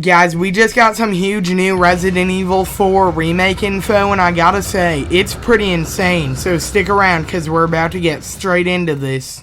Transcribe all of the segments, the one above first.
Guys, we just got some huge new Resident Evil 4 remake info, and I gotta say, it's pretty insane, so stick around because we're about to get straight into this.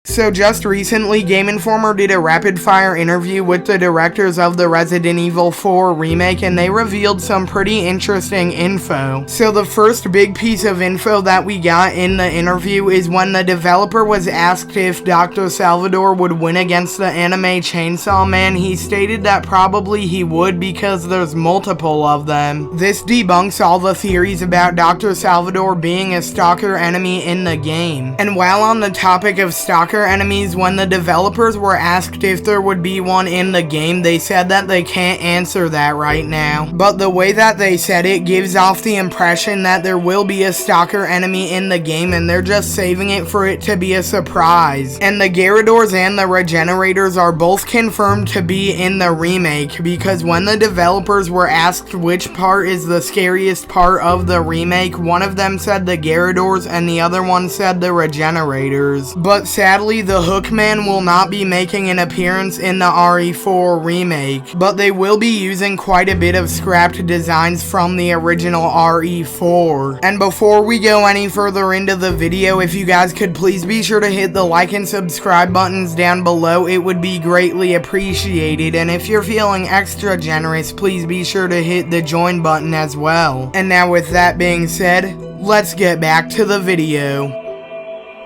So just recently, Game Informer did a rapid-fire interview with the directors of the Resident Evil 4 remake, and they revealed some pretty interesting info. So the first big piece of info that we got in the interview is when the developer was asked if Dr. Salvador would win against the anime Chainsaw Man, he stated that probably he would because there's multiple of them. This debunks all the theories about Dr. Salvador being a stalker enemy in the game. And while on the topic of stalker enemies, when the developers were asked if there would be one in the game, they said that they can't answer that right now. But the way that they said it gives off the impression that there will be a stalker enemy in the game and they're just saving it for it to be a surprise. And the Garradors and the Regenerators are both confirmed to be in the remake, because when the developers were asked which part is the scariest part of the remake, one of them said the Garradors and the other one said the Regenerators. But sadly, the Hookman will not be making an appearance in the RE4 remake, but they will be using quite a bit of scrapped designs from the original RE4. And before we go any further into the video, if you guys could please be sure to hit the like and subscribe buttons down below, it would be greatly appreciated. And if you're feeling extra generous, please be sure to hit the join button as well. And now with that being said, let's get back to the video.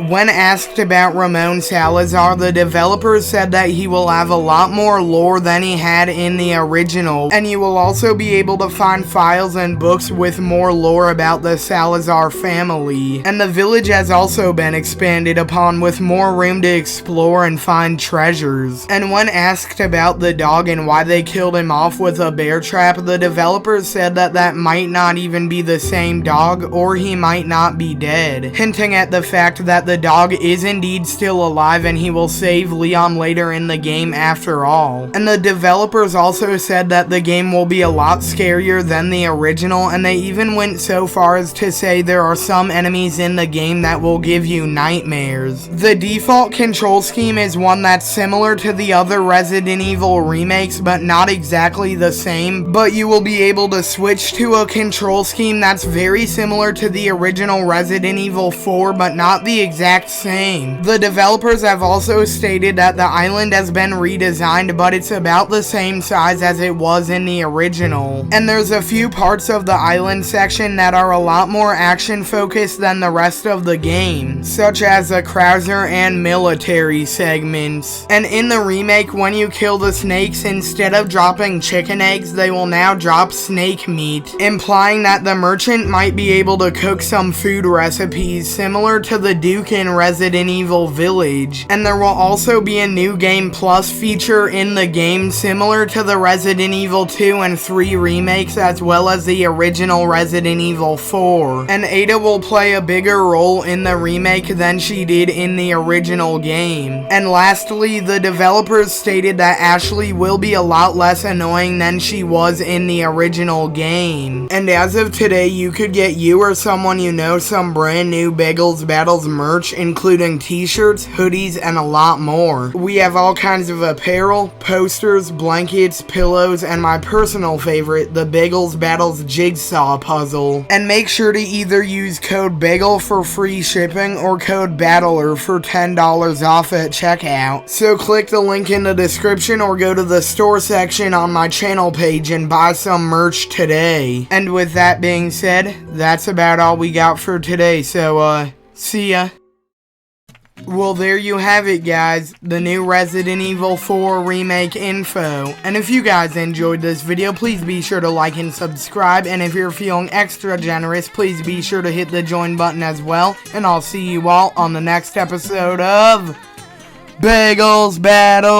When asked about Ramon Salazar, the developers said that he will have a lot more lore than he had in the original, and you will also be able to find files and books with more lore about the Salazar family. And the village has also been expanded upon with more room to explore and find treasures. And when asked about the dog and why they killed him off with a bear trap, the developers said that that might not even be the same dog, or he might not be dead, hinting at the fact that the dog is indeed still alive and he will save Leon later in the game after all. And the developers also said that the game will be a lot scarier than the original, and they even went so far as to say there are some enemies in the game that will give you nightmares. The default control scheme is one that's similar to the other Resident Evil remakes, but not exactly the same, but you will be able to switch to a control scheme that's very similar to the original Resident Evil 4, but not the exact same. The developers have also stated that the island has been redesigned, but it's about the same size as it was in the original. And there's a few parts of the island section that are a lot more action focused than the rest of the game, such as the Krauser and military segments. And in the remake, when you kill the snakes, instead of dropping chicken eggs, they will now drop snake meat, implying that the merchant might be able to cook some food recipes similar to the Duke in Resident Evil Village. And there will also be a new Game Plus feature in the game similar to the Resident Evil 2 and 3 remakes, as well as the original Resident Evil 4. And Ada will play a bigger role in the remake than she did in the original game. And lastly, the developers stated that Ashley will be a lot less annoying than she was in the original game. And as of today, you could get you or someone you know some brand new Bagels Battles merch, including t-shirts, hoodies, and a lot more. We have all kinds of apparel, posters, blankets, pillows, and my personal favorite, the Bagels Battles jigsaw puzzle. And make sure to either use code BAGEL for free shipping or code BATTLER for $10 off at checkout. So click the link in the description or go to the store section on my channel page and buy some merch today. And with that being said, that's about all we got for today, so see ya. Well, there you have it, guys, the new Resident Evil 4 remake info. And if you guys enjoyed this video, please be sure to like and subscribe, and if you're feeling extra generous, please be sure to hit the join button as well, and I'll see you all on the next episode of Bagels Battles.